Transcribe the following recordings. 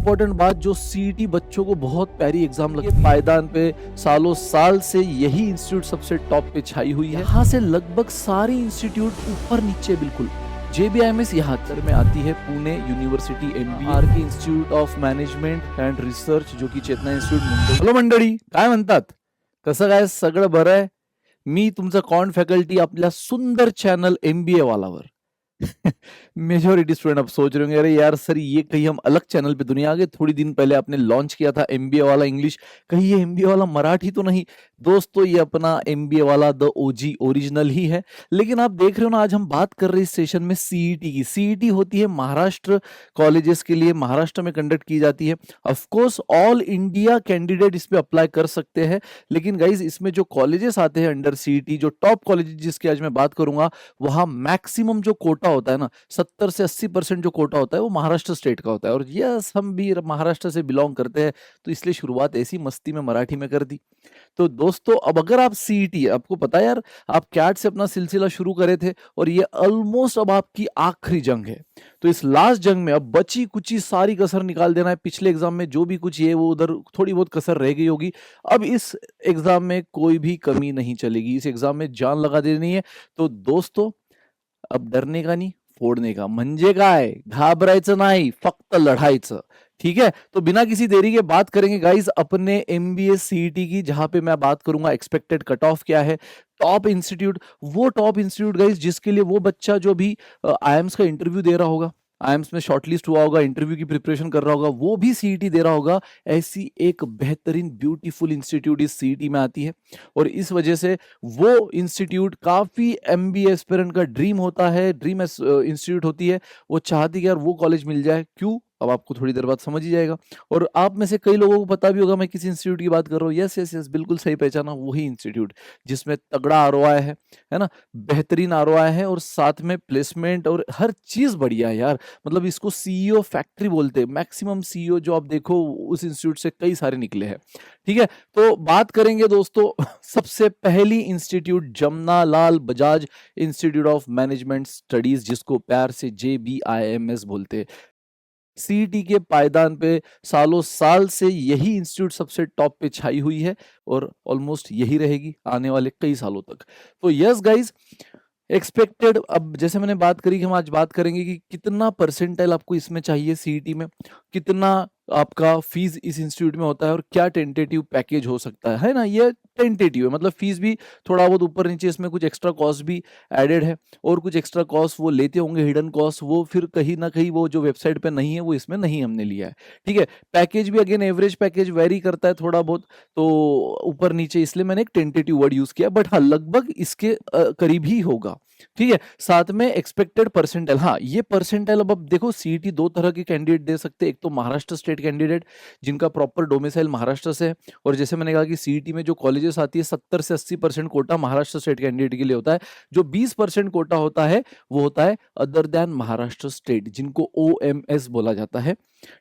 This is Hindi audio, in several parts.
इम्पोर्टेंट बात जो सीईटी बच्चों को बहुत प्यारी एग्जाम लगती है। पायदान पे सालों साल से यही इंस्टीट्यूट सबसे टॉप पे छाई हुई है। यहाँ से लगभग सारी इंस्टीट्यूट ऊपर नीचे बिल्कुल JBIMS यहाँ में आती है। पुणे यूनिवर्सिटी MBR के institute of management and research जो की चेतना इंस्टीट्यूट मुंबई। हॅलो मंडळी, काय म्हणतात? कसं काय? सगळं बरं आहे? मी तुमचा कॉन फॅकल्टी आपल्या सुंदर चॅनल MBA वालावर। मेजॉरिटी स्टूडेंट अब सोच रहे होंगे अरे यार सर ये कहीं हम अलग चैनल पे दुनिया आ गए। थोड़ी दिन पहले आपने लॉन्च किया था MBA वाला इंग्लिश, कहीं ये MBA वाला मराठी तो नहीं? दोस्तों ये अपना MBA वाला द OG ओरिजिनल ही है। लेकिन आप देख रहे हो ना, आज हम बात कर रहे हैं इस सेशन में सीईटी की। सीईटी होती है महाराष्ट्र कॉलेजेस के लिए, महाराष्ट्र में कंडक्ट की जाती है। ऑफकोर्स ऑल इंडिया कैंडिडेट इस पे अप्लाई कर सकते हैं, लेकिन गाइज इसमें जो कॉलेजेस आते हैं अंडर सीईटी, जो टॉप कॉलेजेस जिसकी आज मैं बात करूंगा, वहां मैक्सिमम जो कोटा होता है ना, 70 से 80% जो कोटा होता है वो महाराष्ट्र स्टेट का होता है। और यस, हम भी महाराष्ट्र से बिलोंग करते हैं, तो इसलिए शुरुआत ऐसी मस्ती में मराठी में कर दी। तो दोस्तों अब अगर आप सीईटी, आपको पता है यार, आप कैट से अपना सिलसिला शुरू करे थे और ये ऑलमोस्ट अब आपकी आखिरी जंग है। तो इस लास्ट जंग में अब बची कुची सारी कसर निकाल देना है। पिछले एग्जाम में जो भी कुछ ये वो उधर थोड़ी बहुत कसर रह गई होगी, अब इस एग्जाम में कोई भी कमी नहीं चलेगी। इस एग्जाम में जान लगा देनी है। तो दोस्तों अब डरने का नहीं, फोड़ने का। म्हणजे काय, घाबरायचं नाही, फक्त लढायचं। ठीक है, तो बिना किसी देरी के बात करेंगे गाइस अपने MBA CET की, जहां पे मैं बात करूंगा एक्सपेक्टेड कट ऑफ क्या है। टॉप इंस्टीट्यूट, वो टॉप इंस्टीट्यूट गाइस जिसके लिए वो बच्चा जो भी IIMS का इंटरव्यू दे रहा होगा, IIMS में शॉर्टलिस्ट हुआ होगा, इंटरव्यू की प्रिपरेशन कर रहा होगा, वो भी सीईटी दे रहा होगा। ऐसी एक बेहतरीन ब्यूटीफुल इंस्टीट्यूट इस सीईटी में आती है। और इस वजह से वो इंस्टीट्यूट काफी MBA एस्पिरेंट का ड्रीम होता है, ड्रीम इंस्टीट्यूट होती है। वो चाहती है यार वो कॉलेज मिल जाए। क्यों? अब आपको थोड़ी देर बाद समझ ही जाएगा। और आप में से कई लोगों को पता भी होगा मैं किस इंस्टीट्यूट की बात कर रहा हूँ। यस यस यस, बिल्कुल सही पहचाना, वही इंस्टीट्यूट जिसमें तगड़ा ROI है ना, बेहतरीन ROI है, और साथ में प्लेसमेंट और हर चीज बढ़िया है यार। मतलब इसको CEO फैक्ट्री बोलते हैं। मैक्सिमम CEO जो आप देखो उस इंस्टीट्यूट से कई सारे निकले हैं। ठीक है, तो बात करेंगे दोस्तों सबसे पहली institute Jamnalal Bajaj institute of management studies, जिसको प्यार से JBIMS बोलते हैं। सीईटी के पायदान पे सालों साल से यही इंस्टीट्यूट सबसे टॉप पे छाई हुई है और ऑलमोस्ट यही रहेगी आने वाले कई सालों तक। तो यस गाइज, एक्सपेक्टेड, अब जैसे मैंने बात करी कि हम आज बात करेंगे कि कितना परसेंटाइल आपको इसमें चाहिए सीईटी में, कितना आपका फीस इस इंस्टीट्यूट में होता है, और क्या टेंटेटिव पैकेज हो सकता है ना। ये टेंटेटिव है, मतलब फीस भी थोड़ा बहुत ऊपर नीचे, इसमें कुछ एक्स्ट्रा कॉस्ट भी एडेड है, और कुछ एक्स्ट्रा कॉस्ट वो लेते होंगे, हिडन कॉस्ट, वो फिर कहीं ना कहीं वो जो वेबसाइट पे नहीं है वो इसमें नहीं हमने लिया है। ठीक है, पैकेज भी अगेन एवरेज पैकेज वेरी करता है थोड़ा बहुत, तो ऊपर नीचे, इसलिए मैंने एक टेंटेटिव वर्ड यूज किया, बट हाँ लगभग इसके करीब ही होगा। ठीक है, साथ में एक्सपेक्टेड परसेंटाइल, हाँ ये परसेंटाइल अब देखो सीईटी दो तरह के कैंडिडेट दे सकते हैं। एक तो महाराष्ट्र स्टेट कैंडिडेट जिनका प्रॉपर डोमिसाइल महाराष्ट्र से है, और जैसे मैंने कहा कि सीईटी में जो कॉलेजेस आती है 70 से 80% कोटा महाराष्ट्र स्टेट कैंडिडेट के लिए होता है। जो 20% कोटा होता है वो होता है अदर देन महाराष्ट्र स्टेट, जिनको OMS बोला जाता है।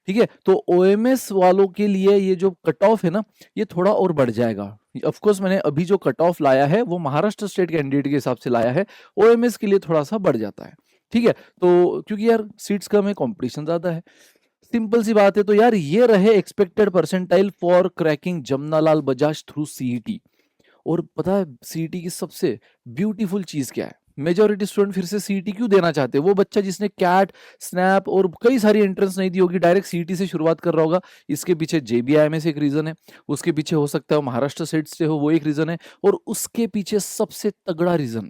ठीक है, तो OMS वालों के लिए ये जो कट ऑफ है ना, ये थोड़ा और बढ़ जाएगा। ऑफ कोर्स मैंने अभी जो कट ऑफ लाया है वो महाराष्ट्र स्टेट कैंडिडेट के हिसाब से लाया है, OMS के लिए थोड़ा सा बढ़ जाता है। ठीक है, तो क्योंकि यार सीट्स कम है, कंपटीशन ज्यादा है, सिंपल सी बात है। तो यार ये रहे expected percentile for cracking Jamnalal Bajaj through CET. और पता है सीईटी की सबसे ब्यूटीफुल चीज क्या है? मेजॉरिटी स्टूडेंट फिर से सीईटी क्यों देना चाहते हैं? वो बच्चा जिसने कैट, स्नैप और कई सारी एंट्रेंस नहीं दी होगी, डायरेक्ट सीईटी से शुरुआत कर रहा होगा। इसके पीछे JBIMS एक रीजन है, उसके पीछे हो सकता है महाराष्ट्र सेट से हो, वो एक रीजन है, और उसके पीछे सबसे तगड़ा रीजन,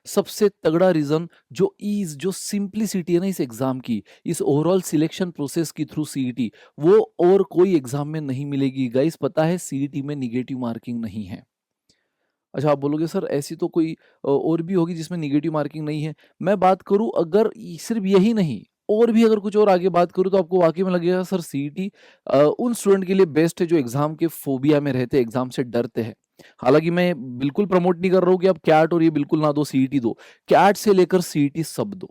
सबसे तगड़ा रीजन जो ईज, जो सिंप्लिसिटी है ना इस एग्जाम की, इस ओवरऑल सिलेक्शन प्रोसेस की थ्रू सीईटी, वो और कोई एग्जाम में नहीं मिलेगी। गाइस पता है सीईटी में निगेटिव मार्किंग नहीं है। अच्छा, आप बोलोगे सर ऐसी तो कोई और भी होगी जिसमें निगेटिव मार्किंग नहीं है। मैं बात करूं अगर सिर्फ यही नहीं, और भी अगर कुछ और आगे बात करूं, तो आपको वाकई में लगेगा सर सीईटी उन स्टूडेंट के लिए बेस्ट है जो एग्जाम के फोबिया में रहते हैं, एग्जाम से डरते हैं। हालांकि मैं बिल्कुल प्रमोट नहीं कर रहा हूं कि आप कैट और ये बिल्कुल ना दो, सीईटी दो। कैट से लेकर सीईटी सब दो।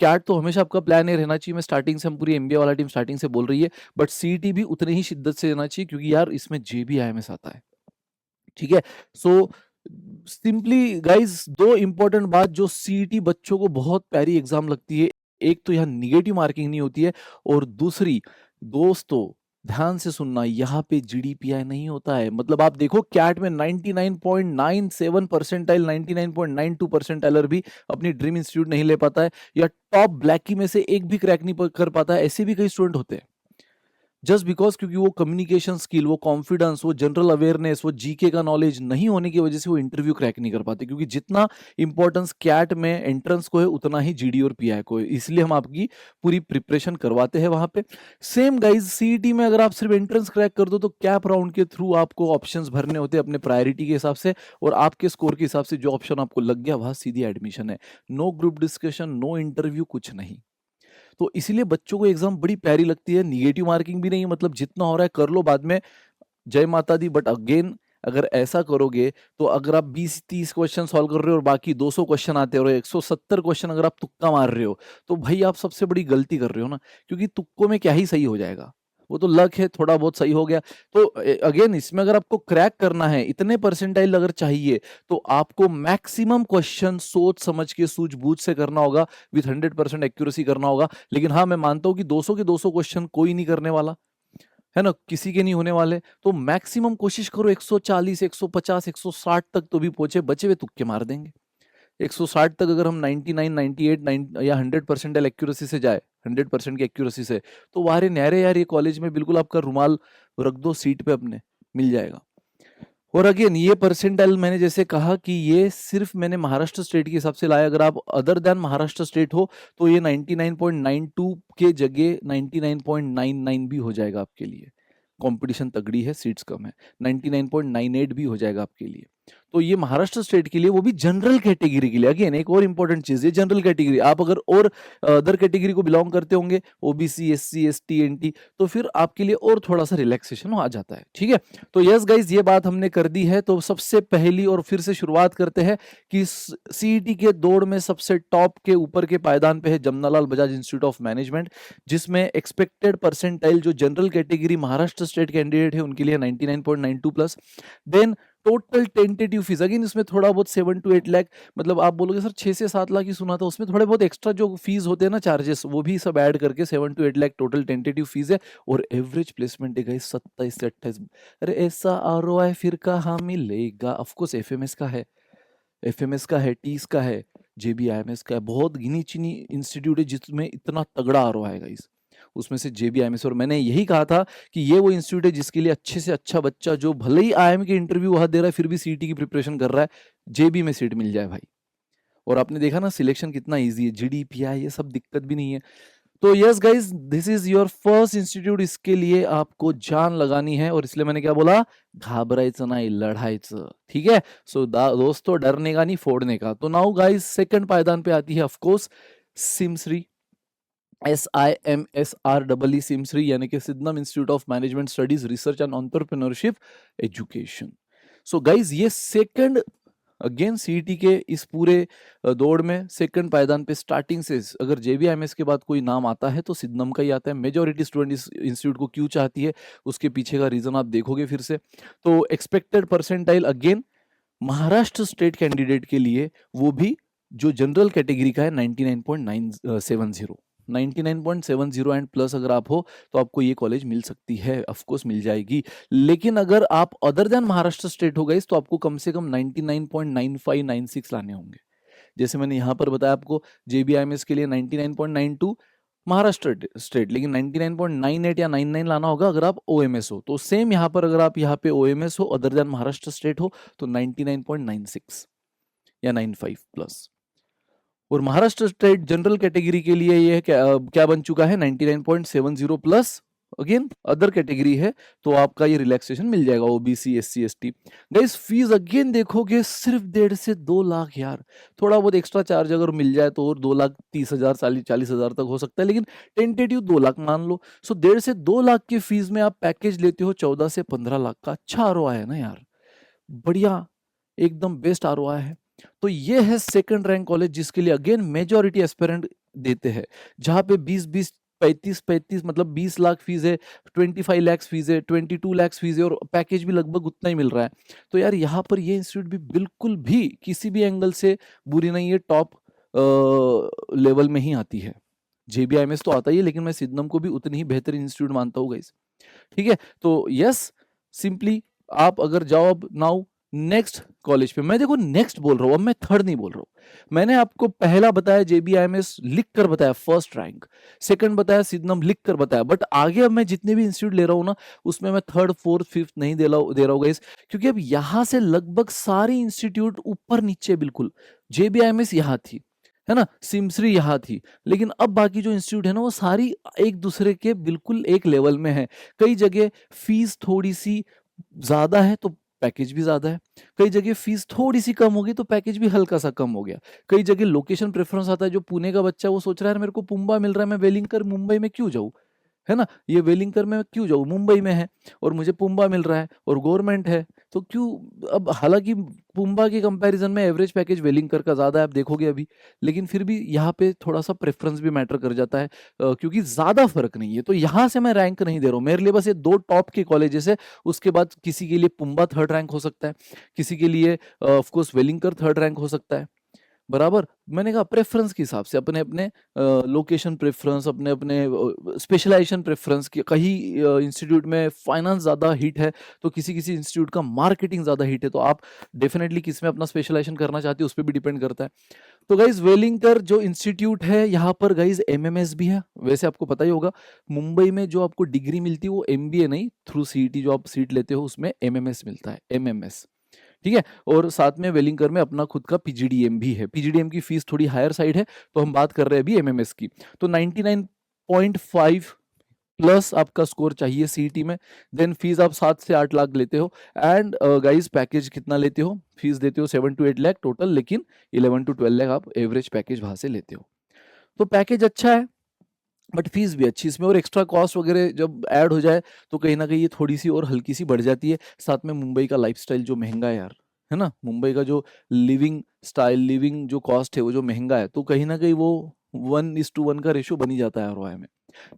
कैट तो हमेशा आपका प्लान ये रहना चाहिए, मैं स्टार्टिंग से, हम पूरी MBA वाला टीम स्टार्टिंग से बोल रही है, बट सीईटी भी उतनी ही शिद्दत से देना चाहिए, क्योंकि यार इसमें JBIMS आता है। ठीक है, सो सिंपली गाइज दो इंपॉर्टेंट बात जो सीईटी बच्चों को बहुत प्यारी एग्जाम लगती है, एक तो यहाँ निगेटिव मार्किंग नहीं होती है, और दूसरी दोस्तों ध्यान से सुनना, यहाँ पे जीडीपीआई नहीं होता है। मतलब आप देखो कैट में 99.97 परसेंटाइल, 99.92 परसेंटाइलर भी अपनी ड्रीम इंस्टीट्यूट नहीं ले पाता है, या टॉप ब्लैकी में से एक भी क्रैक नहीं कर पाता है, ऐसे भी कई स्टूडेंट होते हैं। जस्ट बिकॉज क्योंकि वो कम्युनिकेशन स्किल, वो कॉन्फिडेंस, वो जनरल अवेयरनेस, वो जीके का नॉलेज नहीं होने की वजह से वो इंटरव्यू क्रैक नहीं कर पाते। क्योंकि जितना इंपॉर्टेंस कैट में एंट्रेंस को है उतना ही जीडी और पीआई को है, इसलिए हम आपकी पूरी प्रिपरेशन करवाते हैं वहां पे। सेम गाइज सीईटी में अगर आप सिर्फ एंट्रेंस क्रैक कर दो तो कैप राउंड के थ्रू आपको ऑप्शंस भरने होते हैं अपने प्रायोरिटी के हिसाब से, और आपके स्कोर के हिसाब से जो ऑप्शन आपको लग गया वहां सीधी एडमिशन है। No group discussion, no interview, कुछ नहीं। तो इसीलिए बच्चों को एग्जाम बड़ी प्यारी लगती है। निगेटिव मार्किंग भी नहीं है, मतलब जितना हो रहा है कर लो, बाद में जय माता दी। बट अगेन अगर ऐसा करोगे तो अगर आप 20-30 क्वेश्चन सॉल्व कर रहे हो और बाकी 200 क्वेश्चन आते हैं और 170 क्वेश्चन अगर आप तुक्का मार रहे हो, तो भाई आप सबसे बड़ी गलती कर रहे हो ना। क्योंकि तुक्कों में क्या ही सही हो जाएगा, वो तो लक है, थोड़ा बहुत सही हो गया। तो अगेन इसमें अगर आपको क्रैक करना है, इतने परसेंटाइल अगर चाहिए, तो आपको मैक्सिमम क्वेश्चन सोच समझ के सूझबूझ से करना होगा, विथ 100% एक्यूरेसी करना होगा। लेकिन हाँ, मैं मानता हूं कि 200 के 200 क्वेश्चन कोई नहीं करने वाला है ना, किसी के नहीं होने वाले। तो मैक्सिमम कोशिश करो 140, 150, 160 तक तो भी पहुंचे, बचे हुए तुक्के मार देंगे। 160 तक अगर हम 99, 98, 9 या 100% एक्यूरेसी से जाए, 100% की एक्यूरेसी से, तो वारे न्यारे यार, ये कॉलेज में बिल्कुल आपका रुमाल रख दो सीट पे अपने, मिल जाएगा। और अगेन ये परसेंटाइल मैंने जैसे कहा कि ये सिर्फ मैंने महाराष्ट्र स्टेट के हिसाब से लाया। अगर आप अदर देन महाराष्ट्र स्टेट हो तो ये 99.92 के जगह 99.99 भी हो जाएगा आपके लिए। कंपटीशन तगड़ी है, सीट्स कम है, 99.98 भी हो जाएगा आपके लिए। तो ये महाराष्ट्र स्टेट के लिए, वो भी जनरल कैटेगरी के लिए। अगेन एक और इंपॉर्टेंट चीज, ये जनरल कैटेगरी। आप अगर और अदर कैटेगरी को बिलोंग करते होंगे, ओबीसी, एससी, एसटी, एनटी, तो फिर आपके लिए और थोड़ा सा रिलैक्सेशन आ जाता है। ठीक है, तो यस गाइज ये बात हमने कर दी है। तो सबसे पहली और फिर से शुरुआत करते हैं कि सीईटी के दौड़ में सबसे टॉप के ऊपर के पायदान पे है Jamnalal Bajaj institute of management, जिसमें एक्सपेक्टेड परसेंटाइल जो general category Maharashtra state candidate है उनके लिए 99.92 plus. Then total tentative fees, again इसमें थोड़ा बहुत 7 to 8 लाख, मतलब आप बोलोगे सर 6 से 7 लाख ही सुना था, उसमें थोड़े बहुत एक्स्ट्रा जो फीस होते हैं ना, चार्जेस, वो भी सब ऐड करके 7 to 8 lakh total tentative fees है। और एवरेज प्लेसमेंट है गाइस 27 से 28। अरे ऐसा आरओआई फिर कहाँ मिलेगा? ऑफकोर्स एफएमएस का है, एफएमएस का है, टीस का है, जेबीआईएमएस का है। बहुत गिनी चुनी इंस्टीट्यूट है जिसमें इतना तगड़ा आरओआई है गाइस, उसमें से जेबीआईएमएस। और मैंने यही कहा था कि ये वो इंस्टीट्यूट है जिसके लिए अच्छे से अच्छा बच्चा जो भले ही आईएम के इंटरव्यू वहां दे रहा है फिर भी सीटी की प्रिपरेशन कर रहा है, जेबी में सीट मिल जाए भाई। और आपने देखा ना सिलेक्शन कितना इजी है, जीडीपीआई ये सब दिक्कत भी नहीं है। तो yes guys, this is your first institute, इसके लिए आपको जान लगानी है। और इसलिए मैंने क्या बोला, घाबरायचं नाही, लढायचं। ठीक है, सो दोस्तों डरने का नहीं, फोड़ने का। तो नाउ गाइज सेकंड पायदान पे आती है ऑफकोर्स सिमश्री, SIMSREE, सिमश्री, यानी कि Sydenham institute of management studies research and entrepreneurship education. So guys ये सेकंड, अगेन सीईटी के इस पूरे दौड़ में सेकंड पायदान पे स्टार्टिंग से, अगर जेबीआईएमएस के बाद कोई नाम आता है तो सिद्धम का ही आता है। मेजॉरिटी स्टूडेंट इस इंस्टीट्यूट को क्यों चाहती है, उसके पीछे का रीजन आप देखोगे फिर से। तो expected percentile again Maharashtra state candidate के लिए, वो भी जो जनरल कैटेगरी का है 99.970, 99.70 एंड प्लस अगर आप हो तो आपको ये कॉलेज मिल सकती है, ऑफ कोर्स मिल जाएगी। लेकिन अगर आप अदर देन महाराष्ट्र स्टेट हो गए तो आपको कम से कम 99.9596 लाने होंगे। जैसे मैंने यहाँ पर बताया आपको, जेबीआईएमएस के लिए 99.92 महाराष्ट्र स्टेट, लेकिन 99.98 या 99 लाना होगा अगर आप ओएमएस हो। तो सेम यहाँ पर अगर आप यहाँ पे ओएमएस हो अदर देन महाराष्ट्र स्टेट हो तो 99.96 या 95 प्लस। और महाराष्ट्र स्टेट जनरल कैटेगरी के लिए ये क्या बन चुका है, 99.70 प्लस। अगेन अदर कैटेगरी है तो आपका ये रिलैक्सेशन मिल जाएगा, OBC, SC, ST. Guys fees again देखोगे सिर्फ 1.5 से 2 लाख यार, थोड़ा बहुत एक्स्ट्रा चार्ज अगर मिल जाए तो और 2,30,000 40,000 तक हो सकता है, लेकिन टेंटेटिव 2 लाख मान लो। सो 1.5 से 2 लाख की फीस में आप पैकेज लेते हो 14 से 15 लाख का। अच्छा आरओआई है ना यार, बढ़िया, एकदम बेस्ट आरओआई है। तो ये है सेकंड रैंक कॉलेज जिसके लिए अगेन मेजॉरिटी एस्पिरेंट देते हैं, जहां पे 20-20, 35-35, मतलब 20 लाख फीस है, 25 लाख फीस है, 22 लाख फीस है, और पैकेज भी लगभग उतना ही मिल रहा है। तो यार यहाँ पर ये इंस्टीट्यूट भी बिल्कुल भी किसी भी एंगल से बुरी नहीं है, टॉप लेवल में ही आती है। JBIMS तो आता ही है, लेकिन मैं सिद्धम को भी उतनी ही बेहतरीन इंस्टीट्यूट मानता हूँ गाइस। ठीक है, तो यस, सिंपली आप अगर जाओ अब नाउ नेक्स्ट कॉलेज पे, मैं देखो नेक्स्ट बोल रहा हूँ, अब मैं थर्ड नहीं बोल रहा हूँ। मैंने आपको पहला बताया JBIMS लिख कर बताया फर्स्ट रैंक, सेकंड बताया सिद्धम लिख कर बताया, बट आगे अब मैं जितने भी इंस्टीट्यूट ले रहा हूँ ना, उसमें मैं थर्ड फोर्थ फिफ्थ नहीं दे रहा हूँ गाइस, क्योंकि अब यहाँ से लगभग सारी इंस्टीट्यूट ऊपर नीचे बिल्कुल, JBIMS यहाँ थी, है ना, सिमश्री यहाँ थी, लेकिन अब बाकी जो इंस्टीट्यूट है ना वो सारी एक दूसरे के बिल्कुल एक लेवल में है। कई जगह फीस थोड़ी सी ज्यादा है तो पैकेज भी ज्यादा है, कई जगह फीस थोड़ी सी कम होगी तो पैकेज भी हल्का सा कम हो गया, कई जगह लोकेशन प्रेफरेंस आता है, जो पुणे का बच्चा वो सोच रहा है मेरे को पुंबा मिल रहा है, मैं वेलिंगकर मुंबई में क्यों जाऊँ, है ना, ये वेलिंगकर में क्यों जाऊँ, मुंबई में है और मुझे पुंबा मिल रहा है और गवर्नमेंट है, तो क्यों। अब हालांकि पुंबा के कंपैरिजन में एवरेज पैकेज वेलिंगकर का ज्यादा है, आप देखोगे अभी, लेकिन फिर भी यहाँ पे थोड़ा सा प्रेफरेंस भी मैटर कर जाता है, क्योंकि ज्यादा फर्क नहीं है, तो यहाँ से मैं रैंक नहीं दे रहा हूँ, मेरे लिए बस ये दो टॉप के कॉलेजेस है, उसके बाद किसी के लिए पुंबा थर्ड रैंक हो सकता है, किसी के लिए of course Welingkar third rank हो सकता है, बराबर। मैंने कहा प्रेफरेंस के हिसाब से, अपने अपने लोकेशन प्रेफरेंस, अपने अपने स्पेशलाइजेशन प्रेफरेंस, की कहीं इंस्टीट्यूट में फाइनेंस ज़्यादा हिट है तो किसी किसी इंस्टीट्यूट का मार्केटिंग ज़्यादा हिट है, तो आप डेफिनेटली किस में अपना स्पेशलाइजेशन करना चाहते हो उस पर भी डिपेंड करता है। तो गाइज वेलिंगकर जो इंस्टीट्यूट है यहाँ पर गाइज MMS भी है, वैसे आपको पता ही होगा मुंबई में जो आपको डिग्री मिलती है वो MBA नहीं, थ्रू CET जो आप सीट लेते हो उसमें MMS मिलता है, MMS। ठीक है, और साथ में वेलिंगकर में अपना खुद का PGDM भी है, PGDM की फीस थोड़ी हायर साइड है, तो हम बात कर रहे हैं अभी MMS की। तो 99.5 प्लस आपका स्कोर चाहिए CET में, देन फीस आप 7 से 8 लाख लेते हो, एंड गाइस पैकेज कितना लेते हो, फीस देते हो 7 to 8 लाख टोटल, लेकिन 11 to 12 लाख आप एवरेज पैकेज वहां से लेते हो, तो पैकेज अच्छा है बट फीस भी अच्छी इसमें, और एक्स्ट्रा कॉस्ट वगैरह जब ऐड हो जाए तो कहीं ना कहीं ये थोड़ी सी और हल्की सी बढ़ जाती है। साथ में मुंबई का लाइफस्टाइल जो महंगा है यार, है ना, मुंबई का जो लिविंग स्टाइल, लिविंग जो कॉस्ट है वो जो महंगा है, तो कहीं ना कहीं वो 1:1 का रेशियो बनी जाता है ROI में।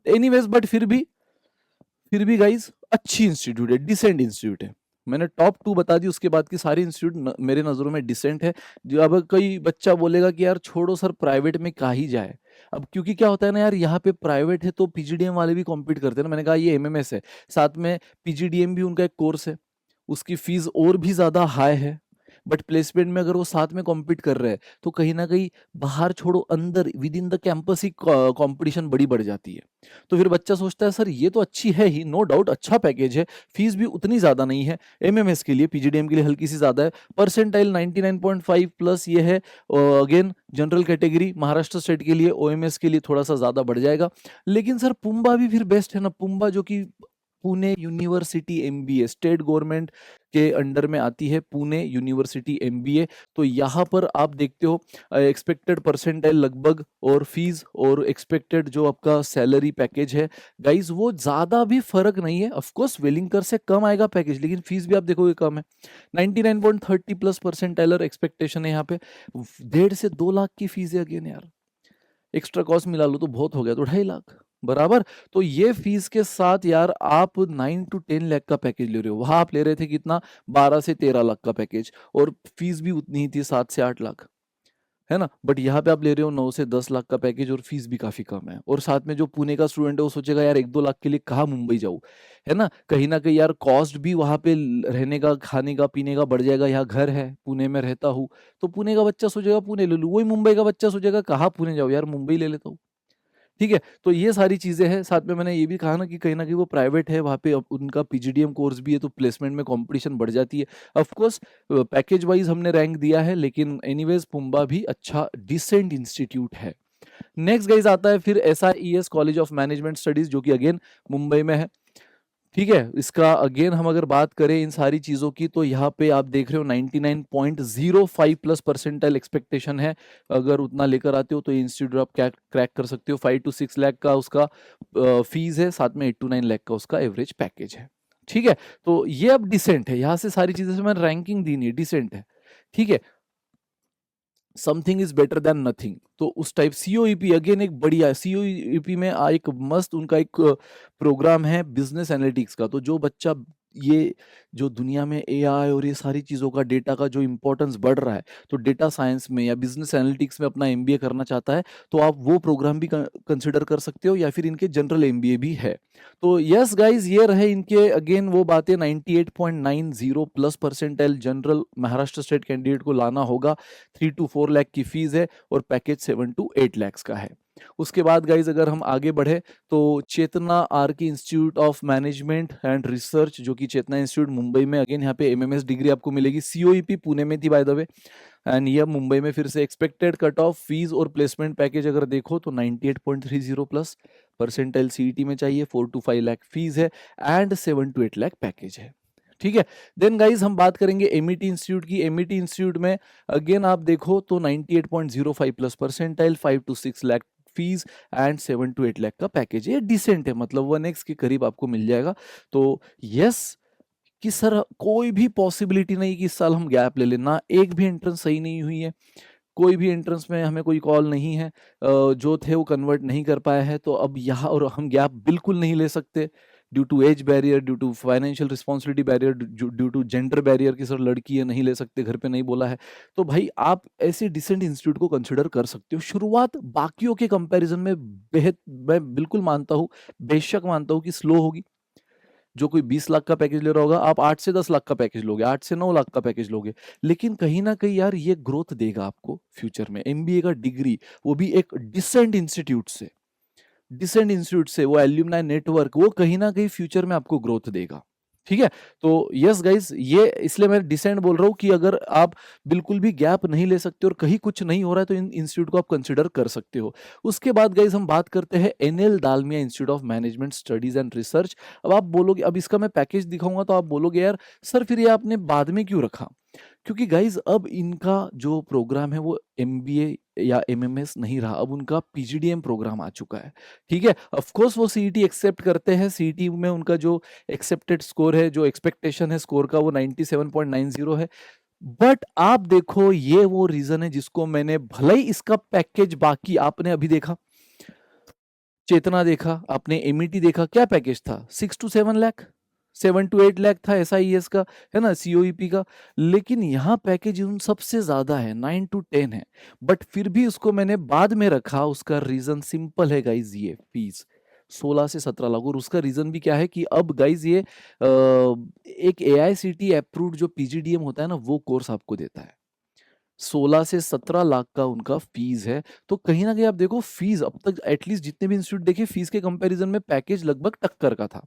एनीवेज बट फिर भी गाइज अच्छी इंस्टीट्यूट है, डिसेंट इंस्टीट्यूट है। मैंने टॉप 2 बता दी, उसके बाद की सारी इंस्टीट्यूट मेरे नज़रों में डिसेंट है। जो अब कोई बच्चा बोलेगा कि यार छोड़ो सर प्राइवेट में का ही जाए, अब क्योंकि क्या होता है ना यार, यहाँ पे प्राइवेट है तो PGDM वाले भी कॉम्पीट करते हैं ना, मैंने कहा ये MMS है, साथ में PGDM भी उनका एक कोर्स है, उसकी फीस और भी ज़्यादा हाई है, बट प्लेसमेंट में अगर वो साथ में कॉम्पीट कर रहे हैं तो कहीं ना कहीं बाहर छोड़ो अंदर with in the campus he competition बड़ी बढ़ जाती है। तो फिर बच्चा सोचता है सर ये तो अच्छी है ही, नो डाउट अच्छा पैकेज है, फीस भी उतनी ज्यादा नहीं है, MMS के लिए PGDM के लिए हल्की सी ज्यादा है, परसेंटाइल 99.5 प्लस ये है, again general category Maharashtra state के लिए, OMS के लिए थोड़ा सा ज्यादा बढ़ जाएगा, लेकिन सर पुंबा भी फिर बेस्ट है ना, पुंबा जो कि Pune university MBA state government के अंडर में आती है, पुणे यूनिवर्सिटी MBA, तो यहाँ पर आप देखते हो एक्सपेक्टेड परसेंटाइल लगभग, और फीस और एक्सपेक्टेड जो आपका सैलरी पैकेज है गाइज वो ज़्यादा भी फर्क नहीं है, ऑफ कोर्स वेलिंगकर से कम आएगा पैकेज, लेकिन फीस भी आप देखोगे कम है, 99.30 प्लस परसेंटाइलर एक्सपेक्टेशन है यहाँ पे, 1.5 से 2 लाख की फीस है अगेन यार, एक्स्ट्रा कॉस्ट मिला लो तो बहुत हो गया, तो 2.5 लाख बराबर। तो ये फीस के साथ यार आप 9 to 10 लाख का पैकेज ले रहे हो, वहां आप ले रहे थे कितना, 12 से 13 लाख का पैकेज, और फीस भी उतनी ही थी 7 से 8 लाख, है ना, बट यहाँ पे आप ले रहे हो 9 से 10 लाख का पैकेज और फीस भी काफी कम है, और साथ में जो पुणे का स्टूडेंट है वो सोचेगा यार 1-2 लाख के लिए कहाँ मुंबई जाऊँ, है ना कहीं यार कॉस्ट भी वहां पे रहने का खाने का पीने का बढ़ जाएगा, यहाँ घर है पुणे में रहता हूँ, तो पुणे का बच्चा सोचेगा पुणे ले लूँ, वही मुंबई का बच्चा सोचेगा कहाँ पुणे जाओ यार मुंबई ले लेता हूँ। ठीक है, तो ये सारी चीजें हैं, साथ में मैंने ये भी कहा ना कि कहीं ना कहीं वो प्राइवेट है, वहाँ पे उनका PGDM कोर्स भी है, तो प्लेसमेंट में कंपटीशन बढ़ जाती है। ऑफ कोर्स पैकेज वाइज हमने रैंक दिया है, लेकिन एनीवेज पुंबा भी अच्छा डिसेंट इंस्टीट्यूट है। नेक्स्ट गाइज आता है फिर SIES college of management studies, जो कि अगेन मुंबई में है। ठीक है, इसका अगेन हम अगर बात करें इन सारी चीजों की, तो यहाँ पे आप देख रहे हो 99.05 प्लस परसेंटाइल एक्सपेक्टेशन है, अगर उतना लेकर आते हो तो ये इंस्टीट्यूट आप क्रैक कर सकते हो। 5 to 6 लाख का उसका फीस है, साथ में 8 to 9 लाख का उसका एवरेज पैकेज है। ठीक है, तो ये अब डिसेंट है, यहाँ से सारी चीजें से मैंने रैंकिंग दी नहीं, डिसेंट है। ठीक है, something is better than nothing, तो उस टाइप। COEP अगेन एक बढ़िया, COEP में एक मस्त उनका एक प्रोग्राम है बिजनेस एनालिटिक्स का, तो जो बच्चा ये जो दुनिया में एआई और ये सारी चीज़ों का डेटा का जो इम्पोर्टेंस बढ़ रहा है, तो डेटा साइंस में या बिजनेस एनालिटिक्स में अपना एमबीए करना चाहता है, तो आप वो प्रोग्राम भी कंसिडर कर सकते हो, या फिर इनके जनरल एमबीए भी है। तो यस गाइज, ये रहे इनके अगेन वो बातें। 98.90 plus percentile general Maharashtra state candidate को लाना होगा। 3 to 4 लाख की फीस है और पैकेज 7 to 8 लाख का है। उसके बाद गाइज अगर हम आगे बढ़े तो चेतना आर के institute of management and research, जो कि चेतना इंस्टीट्यूट मुंबई में, अगेन यहाँ पे एमएमएस डिग्री आपको मिलेगी। सीओईपी पुणे में थी बाय द वे, एंड ये मुंबई में फिर से। एक्सपेक्टेड कट ऑफ फीस और प्लेसमेंट पैकेज अगर देखो तो 98.30 प्लस परसेंटाइल सीईटी में चाहिए। 4 to 5 लाख फीस है एंड 7 to 8 लाख पैकेज है। ठीक है, देन गाइज हम बात करेंगे एमईटी इंस्टीट्यूट की। एमईटी इंस्टीट्यूट में अगेन आप देखो तो 98.05 plus percentile, 5 to 6 lakh fees and 7 to 8 lakh का पैकेज है। डिसेंट है, मतलब 1x के करीब आपको मिल जाएगा। तो यस, कि सर कोई भी पॉसिबिलिटी नहीं कि इस साल हम गैप ले लें, ना एक भी एंट्रेंस सही नहीं हुई है, कोई भी एंट्रेंस में हमें कोई कॉल नहीं है, जो थे वो कन्वर्ट नहीं कर पाए हैं, तो अब यहाँ और हम गैप बिल्कुल नहीं ले सकते due to age barrier, due to financial responsibility barrier, due to gender barrier की सर लड़की है नहीं ले सकते, घर पे नहीं बोला है। तो भाई आप ऐसे डिसेंट इंस्टीट्यूट को कंसिडर कर सकते हो। शुरुआत बाकियों के कंपैरिजन में बेहद, मैं बिल्कुल मानता हूँ, बेशक मानता हूँ कि स्लो होगी। जो कोई 20 लाख का पैकेज ले रहा होगा, आप 8 से 10 लाख का पैकेज लोगे, 8 से 9 लाख का पैकेज लोगे, लेकिन कहीं ना कहीं यार ये ग्रोथ देगा आपको फ्यूचर में। एमबीए का डिग्री, वो भी एक डिसेंट इंस्टीट्यूट से, डिसेंट इंस्टीट्यूट से, वो एल्यूमनाई नेटवर्क, वो कहीं ना कहीं फ्यूचर में आपको ग्रोथ देगा। ठीक है, तो यस गाइस, ये इसलिए मैं डिसेंट बोल रहा हूँ कि अगर आप बिल्कुल भी गैप नहीं ले सकते और कहीं कुछ नहीं हो रहा है तो इन इंस्टीट्यूट को आप कंसिडर कर सकते हो। उसके बाद गाइस हम बात करते हैं NL Dalmia institute of management studies and research. अब आप बोलोगे, अब इसका मैं पैकेज दिखाऊंगा तो आप बोलोगे यार सर फिर ये आपने बाद में क्यों रखा, क्योंकि गाइज अब इनका जो प्रोग्राम है वो एमबीए या एमएमएस नहीं रहा, अब उनका पीजीडीएम प्रोग्राम आ चुका है। ठीक है, ऑफ कोर्स वो सीईटी एक्सेप्ट करते हैं, सीईटी में उनका जो एक्सेप्टेड स्कोर है, जो एक्सपेक्टेशन है स्कोर का, वो 97.90 है। बट आप देखो, ये वो रीजन है जिसको मैंने, भले ही इसका पैकेज बाकी आपने अभी देखा, चेतना देखा, आपने एमईटी देखा, क्या पैकेज था, 6 to 7 लाख, 7 to 8 लाख था एसआईएस का, है ना, सीओईपी का। लेकिन यहाँ पैकेज उन सबसे ज्यादा है, 9 to 10 है, बट फिर भी उसको मैंने बाद में रखा। उसका रीजन सिंपल है गाइज, ये फीस 16 से 17 लाख। और उसका रीजन भी क्या है कि अब गाइज ये एक एआईसीटी अप्रूव्ड जो पीजीडीएम होता है ना, वो कोर्स आपको देता है। 16 से 17 लाख का उनका फीस है। तो कहीं ना कहीं आप देखो, फीस अब तक एटलीस्ट जितने भी इंस्टीट्यूट देखे, फीस के कंपैरिजन में पैकेज लगभग टक्कर का था।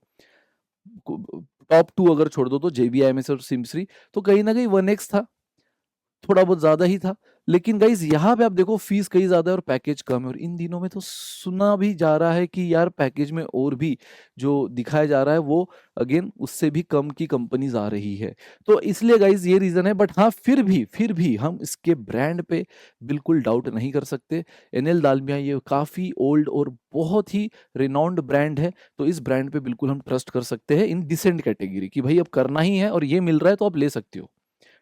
टॉप 2 अगर छोड़ दो तो जेबीआईएमएस और सिमश्री, तो कहीं ना कहीं 1x था, थोड़ा बहुत ज्यादा ही था। लेकिन गाइज यहाँ पे आप देखो, फीस कहीं ज्यादा है और पैकेज कम है। और इन दिनों में तो सुना भी जा रहा है कि यार पैकेज में और भी जो दिखाया जा रहा है वो अगेन उससे भी कम की कंपनीज आ रही है। तो इसलिए गाइज ये रीजन है। बट हाँ, फिर भी हम इसके ब्रांड पे बिल्कुल डाउट नहीं कर सकते। एनएल दालमिया ये काफी ओल्ड और बहुत ही रिनाउंड ब्रांड है, तो इस ब्रांड पे बिल्कुल हम ट्रस्ट कर सकते हैं इन डिसेंट कैटेगरी की। भाई अब करना ही है और ये मिल रहा है तो आप ले सकते हो।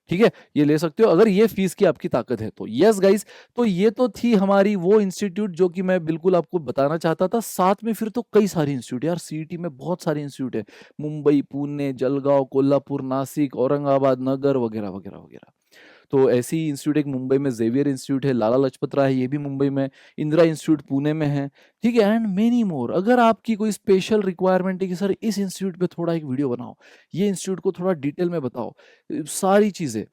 ठीक है, ये ले सकते हो अगर ये फीस की आपकी ताकत है तो। यस गाइस, तो ये तो थी हमारी वो इंस्टीट्यूट जो कि मैं बिल्कुल आपको बताना चाहता था। साथ में फिर तो कई सारे इंस्टीट्यूट, यार सीईटी में बहुत सारे इंस्टीट्यूट है, मुंबई, पुणे, जलगांव, कोल्हापुर, नासिक, औरंगाबाद, नगर वगैरह वगैरह वगैरह। तो ऐसी इंस्टीट्यूट एक मुंबई में जेवियर इंस्टीट्यूट है, लाला लजपत राय, ये भी मुंबई में, इंदिरा इंस्टीट्यूट पुणे में है। ठीक है, एंड मेनी मोर। अगर आपकी कोई स्पेशल रिक्वायरमेंट है कि सर इस इंस्टीट्यूट पे थोड़ा एक वीडियो बनाओ, ये इंस्टीट्यूट को थोड़ा डिटेल में बताओ, सारी चीजें,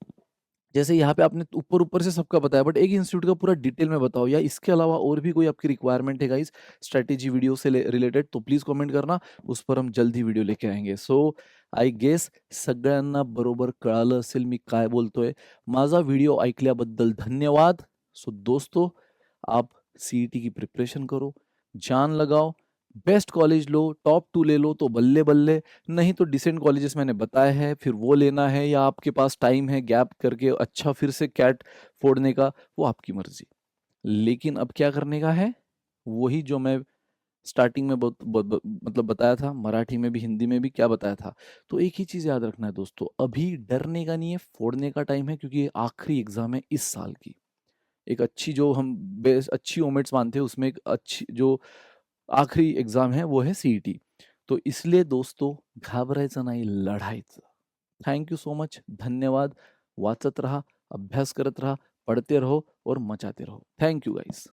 जैसे यहाँ पे आपने ऊपर ऊपर से सबका बताया, बट एक इंस्टीट्यूट का पूरा डिटेल में बताओ, या इसके अलावा और भी कोई आपकी रिक्वायरमेंट है गाइस स्ट्रेटेजी वीडियो से रिलेटेड, तो प्लीज कमेंट करना, उस पर हम जल्दी वीडियो लेके आएंगे। सो आय गेस सगळ्यांना बरोबर कळालं असेल मी काय बोलतोय। माझा व्हिडिओ ऐकल्याबद्दल धन्यवाद। सो दोस्तों, आप सीईटी की प्रिपरेशन करो, जान लगाओ, बेस्ट कॉलेज लो, टॉप 2 ले लो तो बल्ले बल्ले, नहीं तो डिसेंट कॉलेजेस मैंने बताए हैं, फिर वो लेना है, या आपके पास टाइम है गैप करके अच्छा फिर से कैट फोड़ने का, वो आपकी मर्जी। लेकिन अब क्या करने का है, वही जो मैं स्टार्टिंग में मतलब बताया था, मराठी में भी हिंदी में भी क्या बताया था। तो एक ही चीज याद रखना है दोस्तों, अभी डरने का नहीं है, फोड़ने का टाइम है, क्योंकि ये आखिरी एग्जाम है इस साल की। एक अच्छी जो हम बेस अच्छी ओमेट्स मानते हैं, उसमें एक अच्छी जो आखिरी एग्जाम है वो है सीईटी। तो इसलिए दोस्तों घाबरायचं नाही, लढायचं. Thank you so much. धन्यवाद. वाचत राहा, अभ्यास करत राहा, पढ़ते रहो और मचाते रहो. Thank you guys.